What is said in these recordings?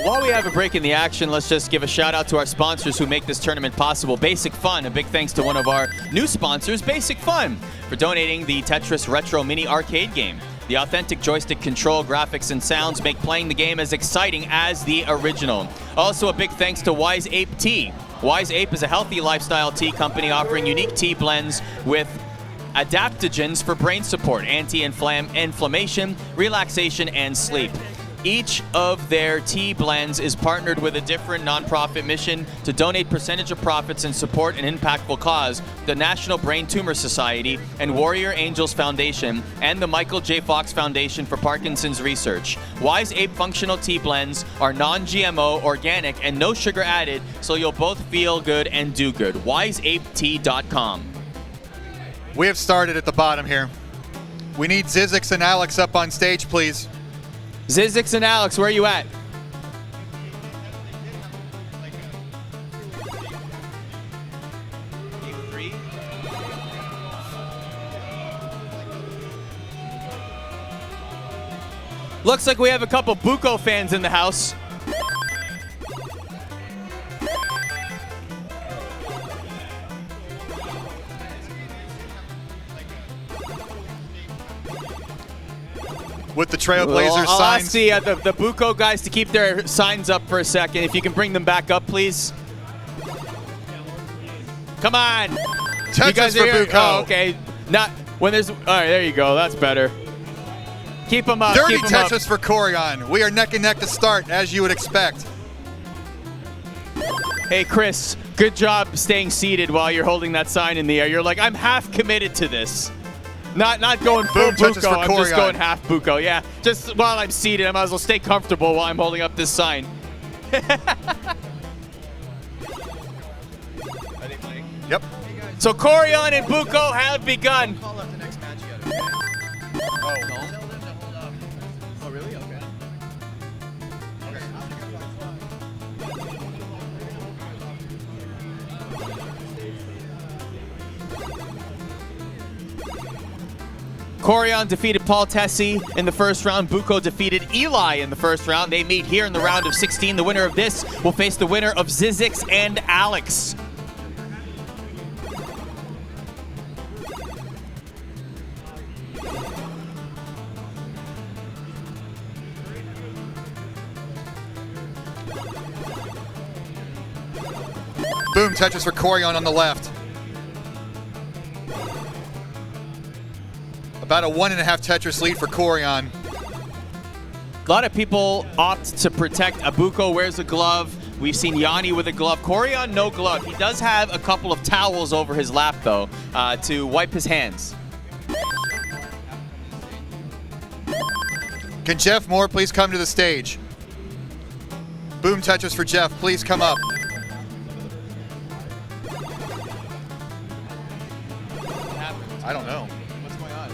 While we have a break in the action, let's just give a shout out to our sponsors who make this tournament possible. Basic Fun, a big thanks to one of our new sponsors, Basic Fun, for donating the Tetris Retro Mini Arcade game. The authentic joystick control, graphics, and sounds make playing the game as exciting as the original. Also a big thanks to Wise Ape Tea. Wise Ape is a healthy lifestyle tea company offering unique tea blends with adaptogens for brain support, anti-inflammation, relaxation, and sleep. Each of their tea blends is partnered with a different nonprofit mission to donate percentage of profits and support an impactful cause, the National Brain Tumor Society and Warrior Angels Foundation, and the Michael J. Fox Foundation for Parkinson's Research. Wise Ape functional tea blends are non-GMO, organic, and no sugar added, so you'll both feel good and do good. WiseApeTea.com. We have started at the bottom here. We need Zzyzx and Alex up on stage, please. Zzyzx and Alex, where are you at? Looks like we have a couple Buco fans in the house. With the Trailblazers I'll signs. ask the Buco guys to keep their signs up for a second. If you can bring them back up, please. Come on. Tetris you guys for are here? Buco. Oh, okay. Not when there's. All right, there you go. That's better. Keep them up. Dirty keep them Tetris up. for Koryan. We are neck and neck to start, as you would expect. Hey, Chris. Good job staying seated while you're holding that sign in the air. You're like, I'm half committed to this. Not going full Buco, I'm just going half Buco. Yeah, just while I'm seated, I might as well stay comfortable while I'm holding up this sign. Yep. So Corian and Buco have begun. Oh, really? Okay. Corian defeated Paul Tessie in the first round. Buco defeated Eli in the first round. They meet here in the round of 16. The winner of this will face the winner of Zzyzx and Alex. Boom, Tetris for Koryan on the left. About a 1.5 Tetris lead for Koryan. A lot of people opt to protect. Buco wears a glove. We've seen Yanni with a glove. Corian, no glove. He does have a couple of towels over his lap, though, to wipe his hands. Can Jeff Moore please come to the stage? Boom, Tetris for Jeff. Please come up. I don't know. What's going on?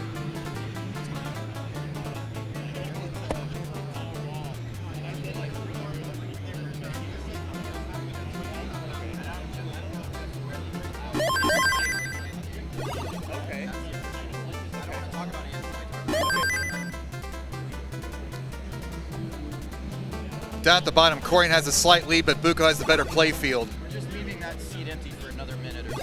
Okay. Down at the bottom, Corian has a slight lead, but Buco has the better play field. We're just leaving that seat empty for another minute or two.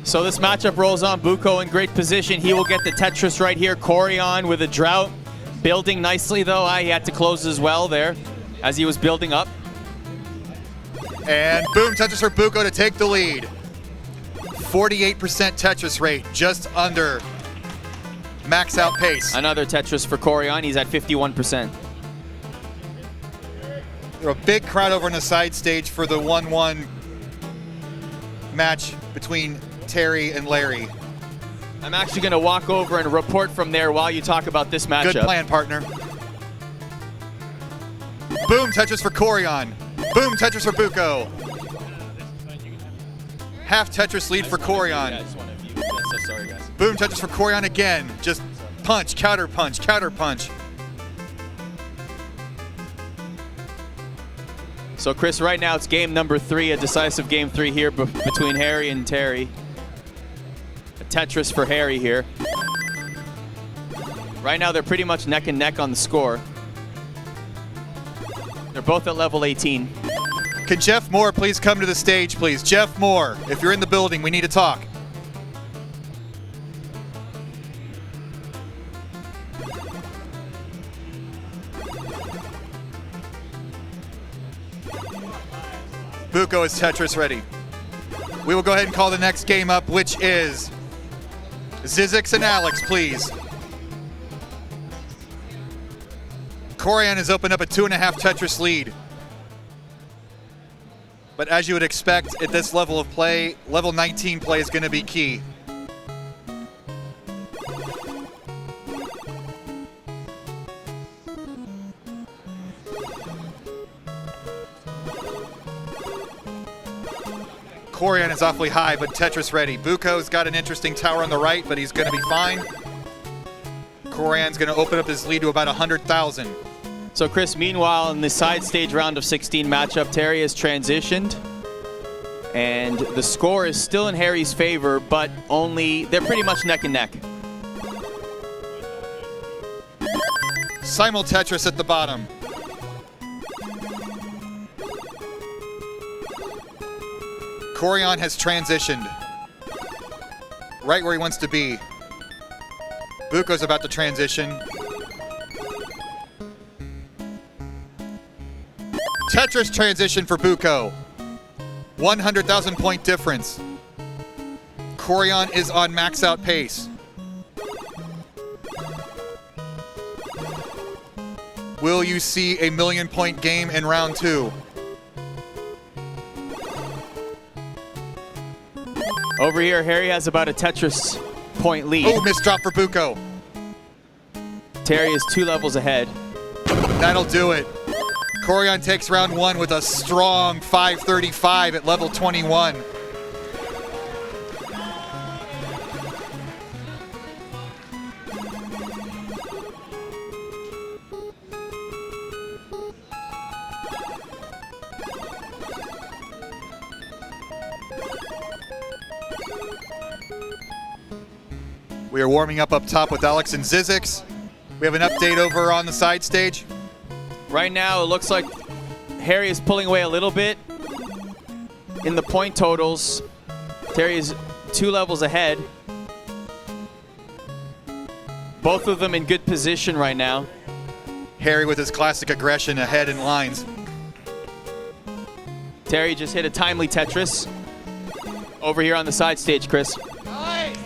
So this matchup rolls on. Buco in great position. He will get the Tetris right here. Corian with a drought. Building nicely, though. He had to close as well there as he was building up. And boom, Tetris for Buco to take the lead. 48% Tetris rate, just under max out pace. Another Tetris for Corian. He's at 51%. There's a big crowd over on the side stage for the 1-1 match between Terry and Larry. I'm actually going to walk over and report from there while you talk about this matchup. Good plan, partner. Boom, Tetris for Corian. Boom, Tetris for Buco. Half Tetris lead for Corian. So sorry, guys. Boom, Tetris for Corian again. Just punch, counter punch, counter punch. So Chris, right now it's game number 3, a decisive game 3 here between Harry and Terry. A Tetris for Harry here. Right now, they're pretty much neck and neck on the score. They're both at level 18. Can Jeff Moore please come to the stage, please? Jeff Moore, if you're in the building, we need to talk. Buco is Tetris ready. We will go ahead and call the next game up, which is Zzyzx and Alex, please. Koryan has opened up a 2.5 Tetris lead. But as you would expect at this level of play, level 19 play is going to be key. Koryan is awfully high, but Tetris ready. Buco's got an interesting tower on the right, but he's going to be fine. Koryan's going to open up his lead to about 100,000. So Chris, meanwhile, in the side stage round of 16 matchup, Terry has transitioned. And the score is still in Harry's favor, but they're pretty much neck and neck. Simul Tetris at the bottom. Corian has transitioned right where he wants to be. Buco's about to transition. Tetris transition for Buco. 100,000 point difference. Corian is on max out pace. Will you see a 1,000,000 point game in round 2? Over here, Harry has about a Tetris point lead. Oh, missed drop for Buco. Terry is 2 levels ahead. That'll do it. Corian takes round 1 with a strong 535 at level 21. We are warming up top with Alex and Zzyzx. We have an update over on the side stage. Right now, it looks like Harry is pulling away a little bit in the point totals. Terry is 2 levels ahead. Both of them in good position right now. Harry with his classic aggression ahead in lines. Terry just hit a timely Tetris. Over here on the side stage, Chris. Nice.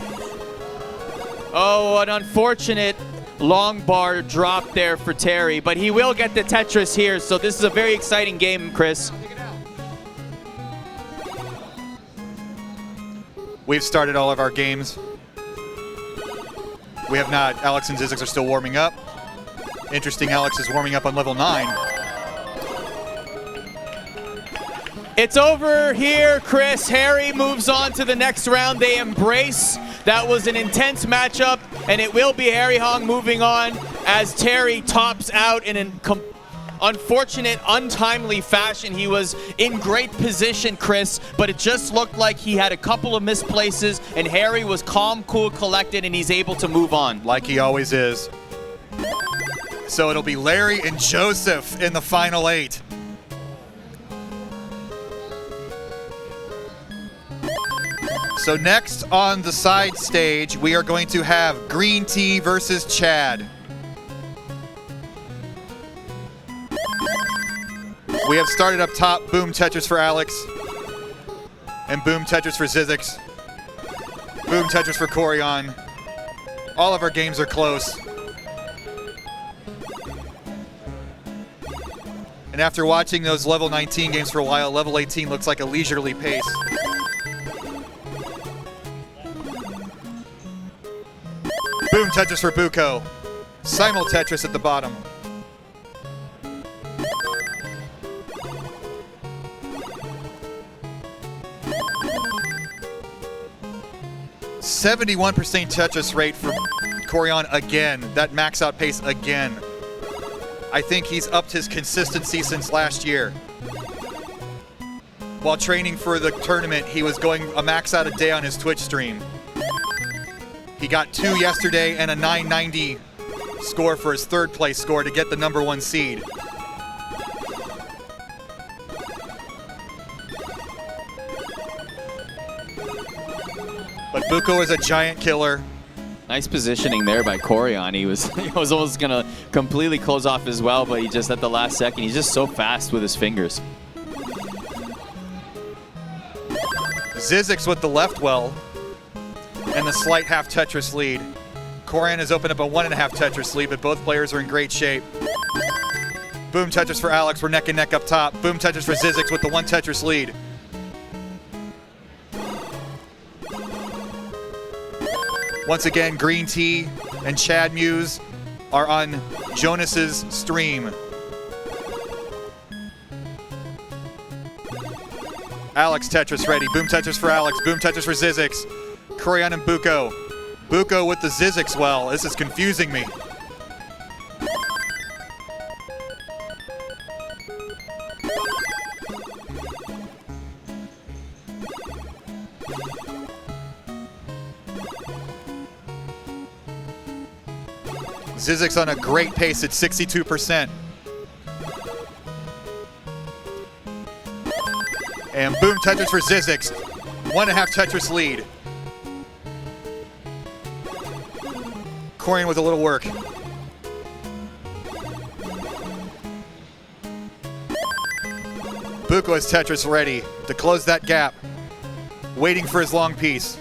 Oh, an unfortunate long bar drop there for Terry, but he will get the Tetris here, so this is a very exciting game, Chris. We've started all of our games. We have not. Alex and Zzyzx are still warming up. Interesting, Alex is warming up on level 9. It's over here, Chris. Harry moves on to the next round. They embrace. That was an intense matchup, and it will be Harry Hong moving on as Terry tops out in an unfortunate, untimely fashion. He was in great position, Chris, but it just looked like he had a couple of misplaces, and Harry was calm, cool, collected, and he's able to move on. Like he always is. So it'll be Larry and Joseph in the final 8. So next on the side stage, we are going to have Green Tea versus Chad. We have started up top, Boom Tetris for Alex, and Boom Tetris for Zzyzx, Boom Tetris for Corian. All of our games are close. And after watching those level 19 games for a while, level 18 looks like a leisurely pace. Boom Tetris for Buco. Simul Tetris at the bottom. .71% Tetris rate for Corian again. That max out pace again. I think he's upped his consistency since last year. While training for the tournament, he was going a max out a day on his Twitch stream. He got 2 yesterday and a 990 score for his 3rd place score to get the #1 seed. But Buco is a giant killer. Nice positioning there by Koryan. He was almost gonna completely close off as well, but he just at the last second, he's just so fast with his fingers. Zzyzx with the left well and the slight half Tetris lead. Corian has opened up a 1.5 Tetris lead, but both players are in great shape. Boom Tetris for Alex, we're neck and neck up top. Boom Tetris for Zzyzx with the 1 Tetris lead. Once again, Green Tea and Chad Muse are on Jonas's stream. Alex Tetris ready. Boom Tetris for Alex. Boom Tetris for Zzyzx. Koryan and Buco. Buco with the Zzyzx well. This is confusing me. Zzyzx on a great pace at 62%. And boom Tetris for Zzyzx. 1.5 Tetris lead. Corian with a little work. Buco has Tetris ready to close that gap. Waiting for his long piece.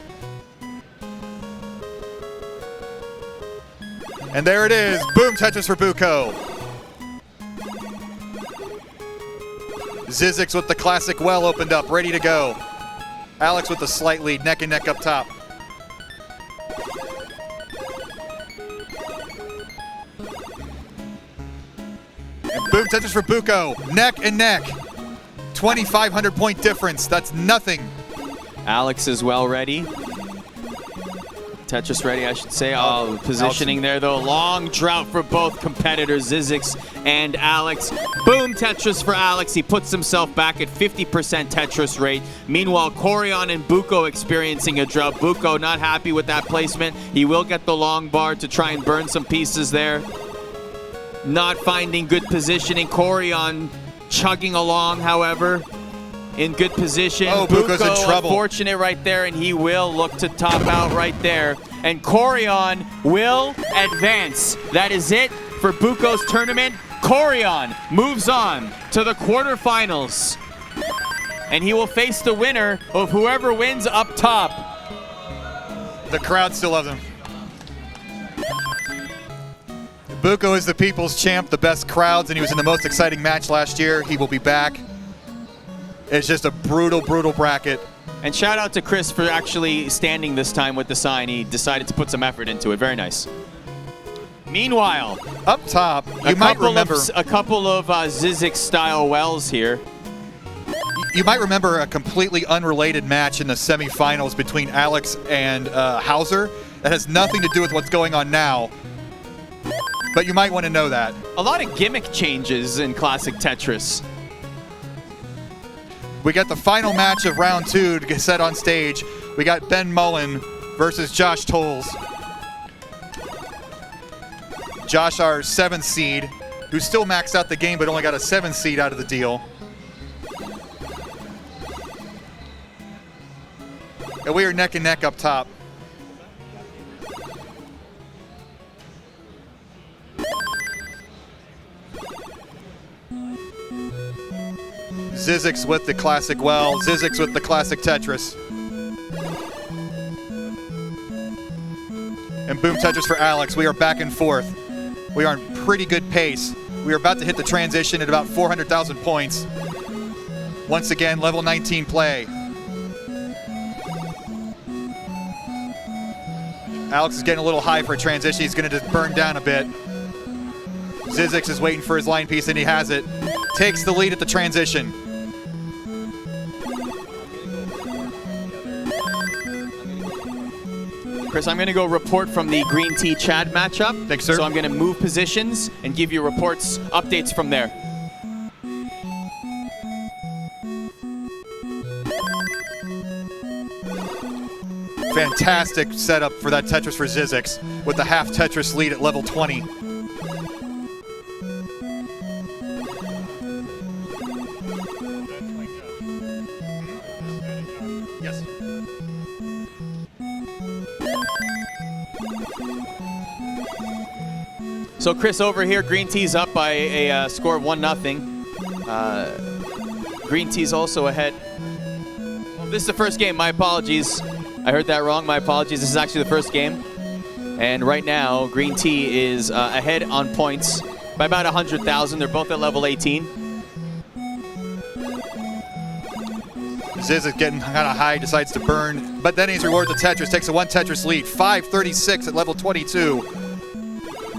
And there it is. Boom Tetris for Buco. Zzyzx with the classic well opened up, ready to go. Alex with the slight lead, neck and neck up top. And boom Tetris for Buco, neck and neck. 2,500 point difference, that's nothing. Alex is well ready. Tetris ready, I should say. Oh, positioning there, though. Long drought for both competitors, Zzyzx and Alex. Boom Tetris for Alex. He puts himself back at 50% Tetris rate. Meanwhile, Corian and Buco experiencing a drought. Buco not happy with that placement. He will get the long bar to try and burn some pieces there. Not finding good positioning. Corian chugging along, however, in good position. Oh, Buco's in trouble. Unfortunate right there, and he will look to top out right there. And Corian will advance. That is it for Buco's tournament. Corian moves on to the quarterfinals. And he will face the winner of whoever wins up top. The crowd still loves him. Buco is the people's champ, the best crowds, and he was in the most exciting match last year. He will be back. It's just a brutal, brutal bracket. And shout out to Chris for actually standing this time with the sign. He decided to put some effort into it. Very nice. Meanwhile, up top, you might remember a couple of Zzyzx style wells here. You might remember a completely unrelated match in the semifinals between Alex and Hauser. That has nothing to do with what's going on now. But you might want to know that. A lot of gimmick changes in classic Tetris. We got the final match of round 2 to get set on stage. We got Ben Mullen versus Josh Tolles. Josh, our 7th seed, who still maxed out the game but only got a 7th seed out of the deal. And we are neck and neck up top. Zzyzx with the classic well, Zzyzx with the classic Tetris. And boom Tetris for Alex. We are back and forth. We are on pretty good pace. We are about to hit the transition at about 400,000 points. Once again, level 19 play. Alex is getting a little high for a transition. He's going to just burn down a bit. Zzyzx is waiting for his line piece, and he has it. Takes the lead at the transition. Chris, I'm going to go report from the Green Tea Chad matchup. Thanks, sir. So I'm going to move positions and give you reports, updates from there. Fantastic setup for that Tetris for Zzyzx with the half Tetris lead at level 20. Yes. So Chris, over here, Green Tea's up by a score of 1-0. Green Tea's also ahead. Well, this is the first game. My apologies. I heard that wrong. My apologies. This is actually the first game. And right now, Green Tea is ahead on points by about 100,000. They're both at level 18. Zzyzx getting kind of high, decides to burn, but then he's rewarded the Tetris, takes a 1 Tetris lead, 536 at level 22.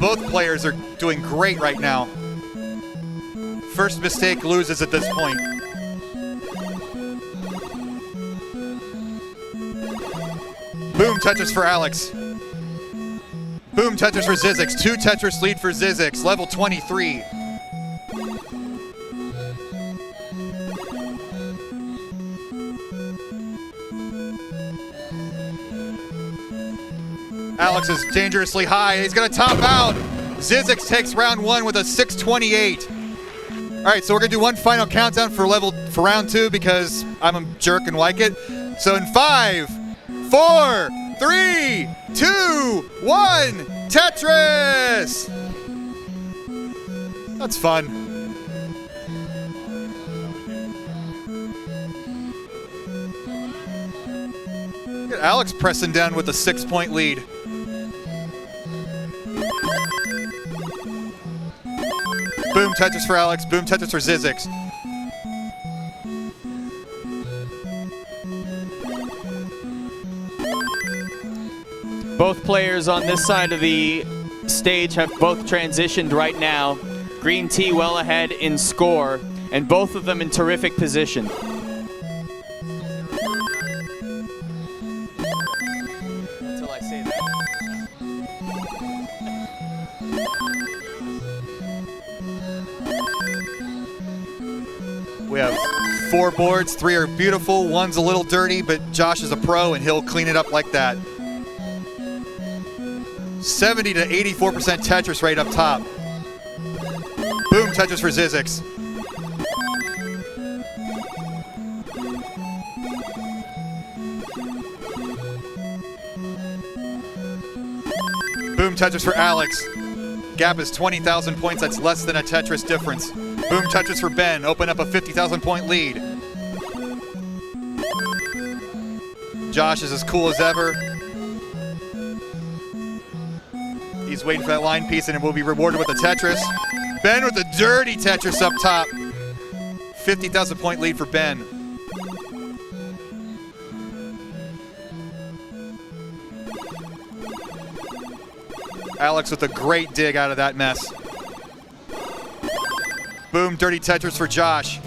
Both players are doing great right now. First mistake loses at this point. Boom Tetris for Alex. Boom Tetris for Zzyzx. 2 Tetris lead for Zzyzx, level 23. Alex is dangerously high. He's going to top out. Zzyzx takes round 1 with a 628. All right, so we're going to do one final countdown for round 2 because I'm a jerk and like it. So in 5, 4, 3, 2, 1, Tetris! That's fun. Look at Alex pressing down with a 6-point lead. Boom Tetris for Alex, boom Tetris for Zzyzx. Both players on this side of the stage have both transitioned right now. Green Tea well ahead in score, and both of them in terrific position. Until I say that. We have 4 boards, 3 are beautiful, 1's a little dirty, but Josh is a pro and he'll clean it up like that. 70 to 84% Tetris rate up top. Boom Tetris for Zzyzx. Boom Tetris for Alex. Gap is 20,000 points, that's less than a Tetris difference. Boom Tetris for Ben, open up a 50,000 point lead. Josh is as cool as ever. He's waiting for that line piece and it will be rewarded with a Tetris. Ben with a dirty Tetris up top. 50,000 point lead for Ben. Alex with a great dig out of that mess. Boom, dirty Tetris for Josh.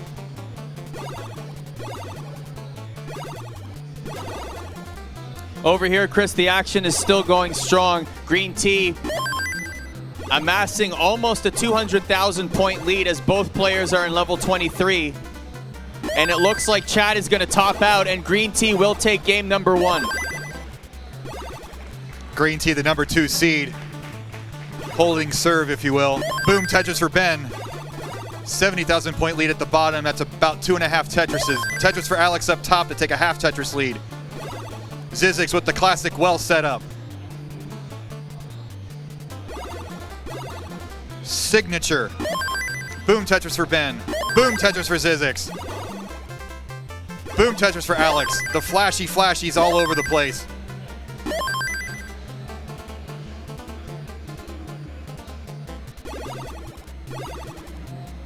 Over here, Chris, the action is still going strong. Green Tea amassing almost a 200,000 point lead as both players are in level 23. And it looks like Chad is going to top out and Green Tea will take game number 1. Green Tea, the number 2 seed. Holding serve, if you will. Boom, Tetris for Ben. 70,000 point lead at the bottom. That's about 2.5 Tetrises. Tetris for Alex up top to take a half Tetris lead. Zzyzx with the classic well set up. Signature. Boom Tetris for Ben. Boom Tetris for Zzyzx. Boom Tetris for Alex. The flashies all over the place.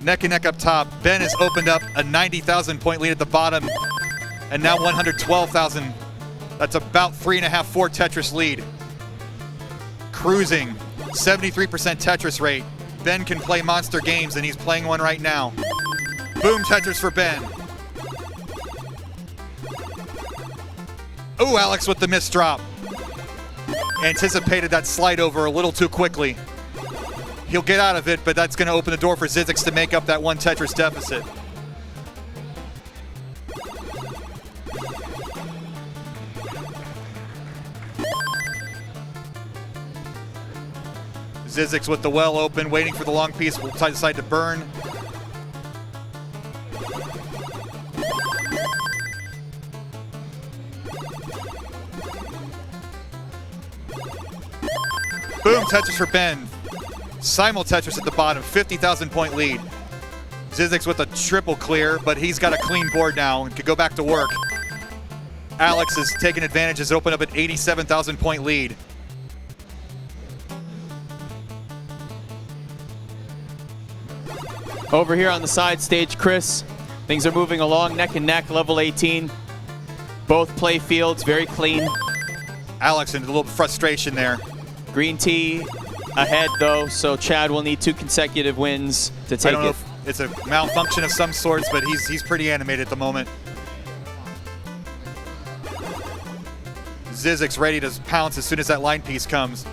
Neck and neck up top. Ben has opened up a 90,000 point lead at the bottom. And now 112,000. That's about 3.5, 4 Tetris lead. Cruising. 73% Tetris rate. Ben can play monster games and he's playing one right now. Boom Tetris for Ben. Ooh, Alex with the missed drop. Anticipated that slide over a little too quickly. He'll get out of it, but that's going to open the door for Zzyzx to make up that 1 Tetris deficit. Zzyzx with the well open, waiting for the long piece. Will decide to burn. Boom, Tetris for Ben. Simul Tetris at the bottom, 50,000 point lead. Zzyzx with a triple clear, but he's got a clean board now and could go back to work. Alex is taking advantage, has opened up an 87,000 point lead. Over here on the side stage, Chris, things are moving along neck and neck, level 18. Both play fields, very clean. Alex in a little frustration there. Green Tea ahead though, so Chad will need 2 consecutive wins to take I don't know it. if it's a malfunction of some sorts, but he's pretty animated at the moment. Zzyzx ready to pounce as soon as that line piece comes.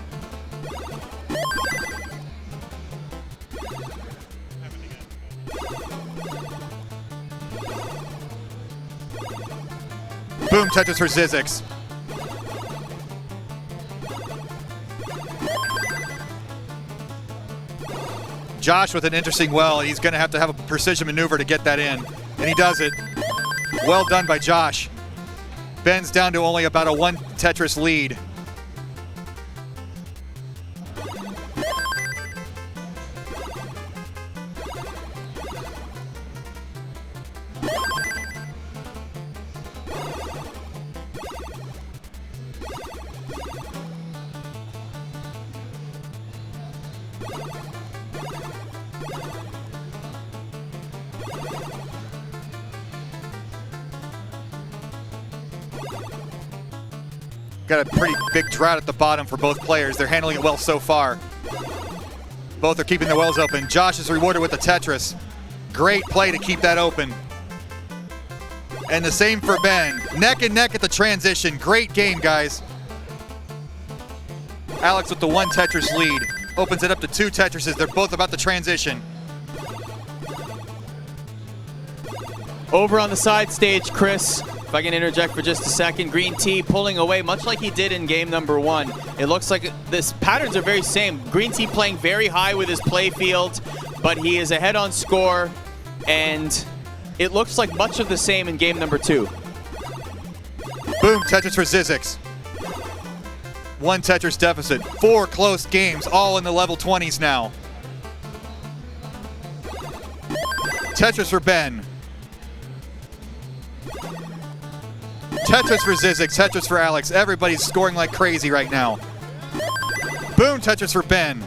Boom, Tetris for Zzyzx. Josh with an interesting well. He's going to have a precision maneuver to get that in, and he does it. Well done by Josh. Ben's down to only about a 1 Tetris lead. Got a pretty big drought at the bottom for both players. They're handling it well so far. Both are keeping their wells open. Josh is rewarded with the Tetris. Great play to keep that open. And the same for Ben. Neck and neck at the transition. Great game, guys. Alex with the 1 Tetris lead. Opens it up to 2 Tetrises. They're both about to transition. Over on the side stage, Chris, if I can interject for just a second, Green Tea pulling away much like he did in game number 1. It looks like this patterns are very same. Green Tea playing very high with his play field, but he is ahead on score, and it looks like much of the same in game number 2. Boom, Tetris for Zzyzx. 1 Tetris deficit. 4 close games, all in the level 20s now. Tetris for Ben. Tetris for Zzyzx, Tetris for Alex. Everybody's scoring like crazy right now. Boom, Tetris for Ben.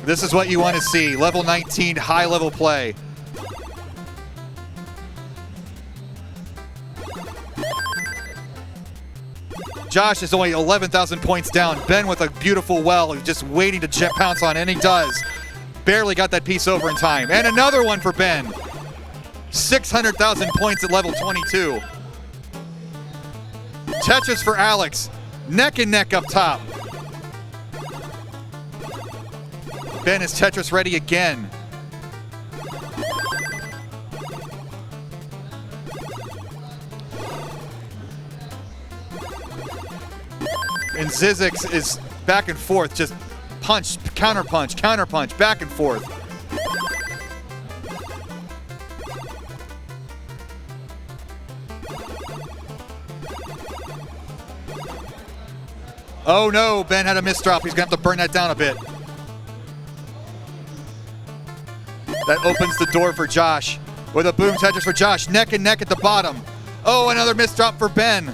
This is what you want to see. Level 19, high level play. Josh is only 11,000 points down. Ben with a beautiful well, just waiting to pounce on, and he does. Barely got that piece over in time. And another one for Ben. 600,000 points at level 22. Tetris for Alex. Neck and neck up top. Ben is Tetris ready again. And Zzyzx is back and forth, just punch, counter punch, back and forth. Oh no, Ben had a misdrop. He's gonna have to burn that down a bit. That opens the door for Josh. With a boom Tetris for Josh, neck and neck at the bottom. Oh, another misdrop for Ben.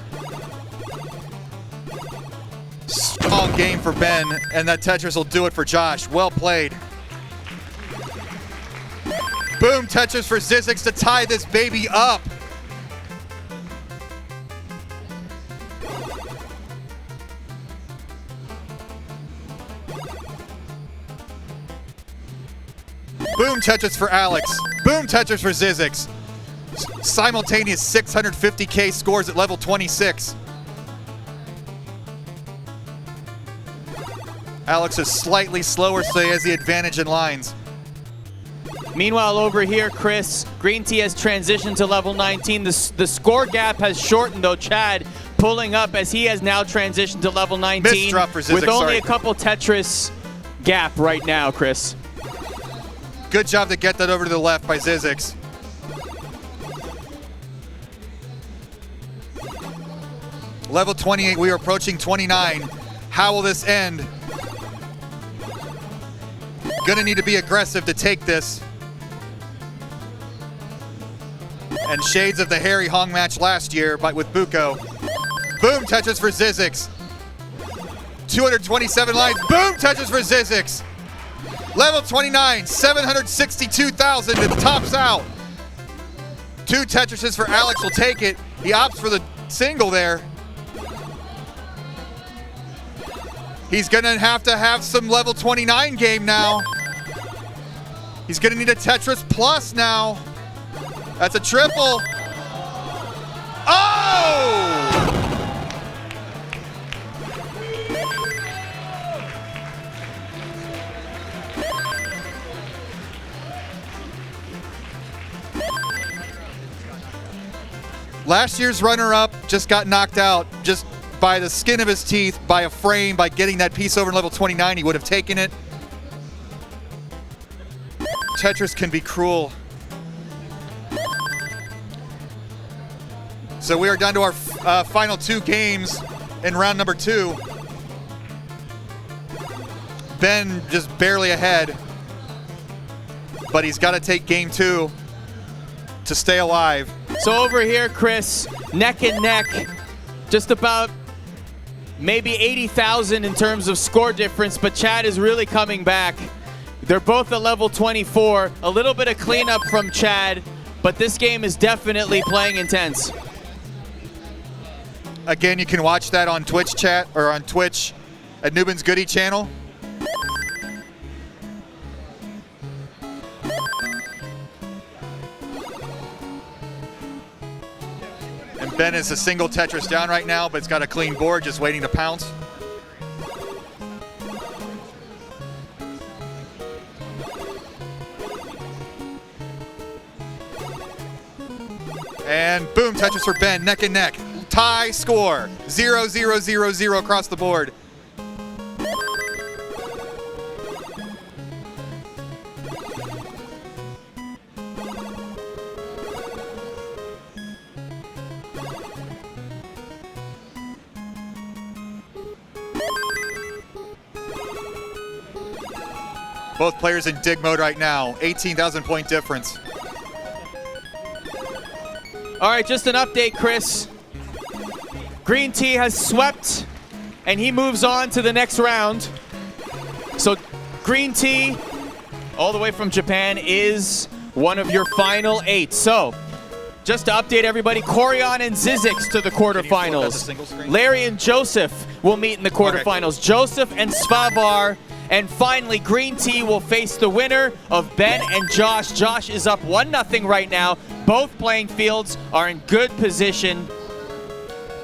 Strong game for Ben, and that Tetris will do it for Josh. Well played. Boom Tetris for Zzyzx to tie this baby up. Boom Tetris for Alex. Boom Tetris for Zzyzx. Simultaneous 650K scores at level 26. Alex is slightly slower, so he has the advantage in lines. Meanwhile, over here, Chris, Green Tea has transitioned to level 19. The score gap has shortened, though. Chad pulling up as he has now transitioned to level 19 Missed drop for Zzyzx, with only sorry. a couple Tetris gap right now, Chris. Good job to get that over to the left by Zzyzx. Level 28, we are approaching 29. How will this end? Gonna need to be aggressive to take this. And shades of the Harry Hong match last year, but with Buco. Boom, Tetris for Zzyzx. 227 lines, boom, Tetris for Zzyzx. Level 29, 762,000, it tops out. 2 Tetrises for Alex will take it. He opts for the single there. He's gonna have to have some level 29 game now. He's gonna need a Tetris plus now. That's a triple. Oh! Last year's runner-up just got knocked out just by the skin of his teeth, by a frame, by getting that piece over in level 29. He would have taken it. Tetris can be cruel. So we are down to our final 2 games in round number 2. Ben just barely ahead, but he's got to take game 2 to stay alive. So over here, Chris, neck and neck, just about maybe 80,000 in terms of score difference, but Chad is really coming back. They're both at level 24. A little bit of cleanup from Chad, but this game is definitely playing intense. Again, you can watch that on Twitch chat or on Twitch at Newman's Goodie channel. And Ben is a single Tetris down right now, but it's got a clean board, just waiting to pounce. And boom, Tetris for Ben, neck and neck. Tie score, 0-0-0-0 across the board. Both players in dig mode right now, 18,000 point difference. All right, just an update, Chris. Green Tea has swept, and he moves on to the next round. So Green Tea, all the way from Japan, is one of your final 8. So just to update everybody, Corian and Zzyzx to the quarterfinals. Larry and Joseph will meet in the quarterfinals. Okay. Joseph and Svavar. And finally, Green Tea will face the winner of Ben and Josh. Josh is up 1-0 right now. Both playing fields are in good position.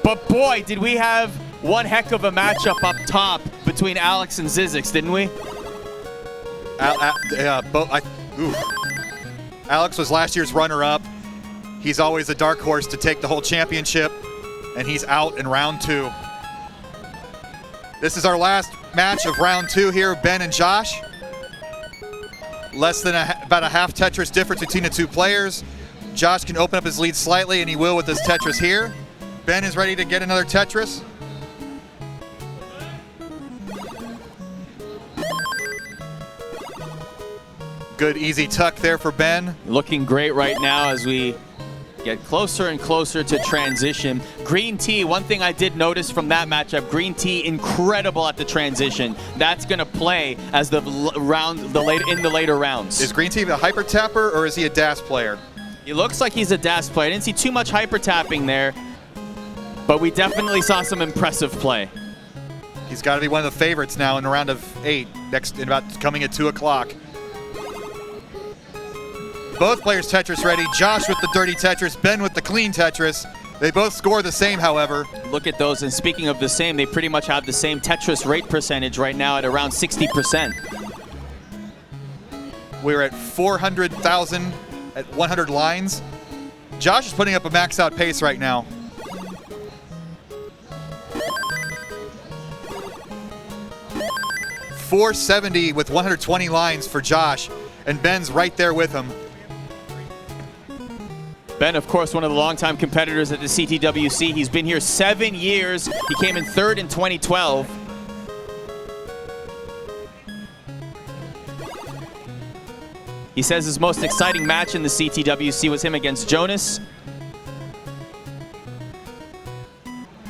But boy, did we have one heck of a matchup up top between Alex and Zzyzx, didn't we? Alex was last year's runner-up. He's always a dark horse to take the whole championship, and he's out in round 2. This is our last match of round 2 here, Ben and Josh. Less than about a half Tetris difference between the 2 players. Josh can open up his lead slightly, and he will with this Tetris here. Ben is ready to get another Tetris. Good easy tuck there for Ben. Looking great right now as we get closer and closer to transition. Green Tea, one thing I did notice from that matchup, Green Tea incredible at the transition. That's going to play as in the later rounds. Is Green Tea a hyper tapper or is he a DAS player? He looks like he's a DAS player. I didn't see too much hyper tapping there, but we definitely saw some impressive play. He's got to be one of the favorites now in the round of 8, coming at 2 o'clock. Both players Tetris ready. Josh with the dirty Tetris, Ben with the clean Tetris. They both score the same, however. Look at those, and speaking of the same, they pretty much have the same Tetris rate percentage right now at around 60%. We're at 400,000 at 100 lines. Josh is putting up a max out pace right now. 470 with 120 lines for Josh, and Ben's right there with him. Ben, of course, one of the longtime competitors at the CTWC. He's been here 7 years. He came in third in 2012. He says his most exciting match in the CTWC was him against Jonas.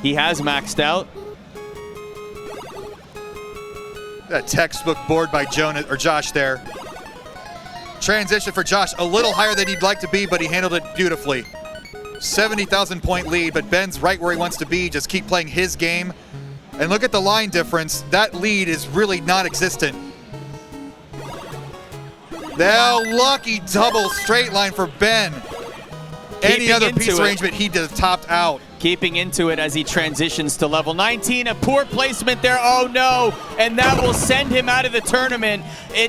He has maxed out. That textbook board by Josh there. Transition for Josh, a little higher than he'd like to be, but he handled it beautifully. 70,000 point lead, but Ben's right where he wants to be. Just keep playing his game. And look at the line difference. That lead is really non-existent. Now, lucky double straight line for Ben. Any other piece arrangement, he just topped out. Keeping into it as he transitions to level 19. A poor placement there. Oh no! And that will send him out of the tournament.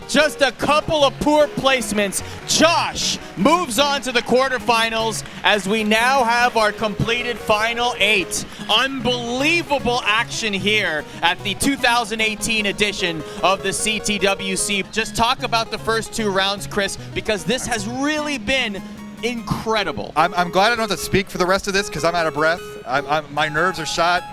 Just a couple of poor placements. Josh moves on to the quarterfinals as we now have our completed final 8. Unbelievable action here at the 2018 edition of the CTWC. Just talk about the first 2 rounds, Chris, because this has really been incredible. I'm glad I don't have to speak for the rest of this because I'm out of breath. My nerves are shot.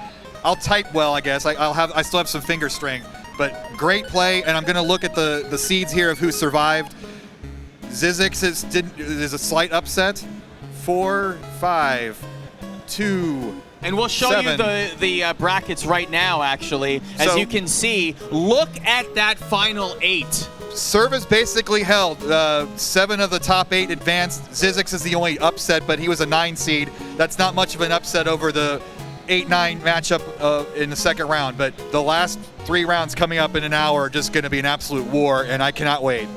I'll type well, I guess. I still have some finger strength, but great play. And I'm going to look at the seeds here of who survived. Zzyzx is a slight upset. 4, 5, 2. And we'll show 7. you the brackets right now, actually. As you can see, look at that final 8. Service basically held. 7 of the top 8 advanced. Zzyzx is the only upset, but he was a 9 seed. That's not much of an upset over the 8-9 matchup in the second round, but the last 3 rounds coming up in an hour are just going to be an absolute war, and I cannot wait.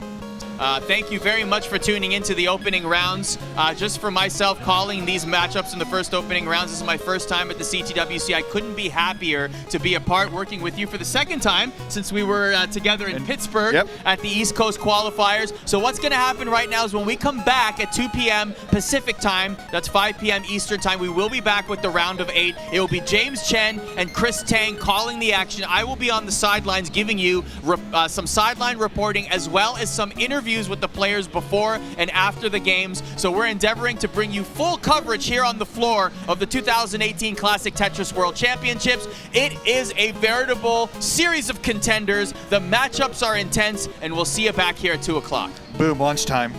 Thank you very much for tuning into the opening rounds. Just for myself, calling these matchups in the first opening rounds, this is my first time at the CTWC. I couldn't be happier to be a part working with you for the second time since we were together in Pittsburgh at the East Coast qualifiers. So what's going to happen right now is when we come back at 2 p.m. Pacific time, that's 5 p.m. Eastern time, we will be back with the round of 8. It will be James Chen and Chris Tang calling the action. I will be on the sidelines giving you some sideline reporting as well as some interviews with the players before and after the games. So we're endeavoring to bring you full coverage here on the floor of the 2018 Classic Tetris World Championships. It is a veritable series of contenders. The matchups are intense, and we'll see you back here at 2 o'clock. Boom, lunchtime.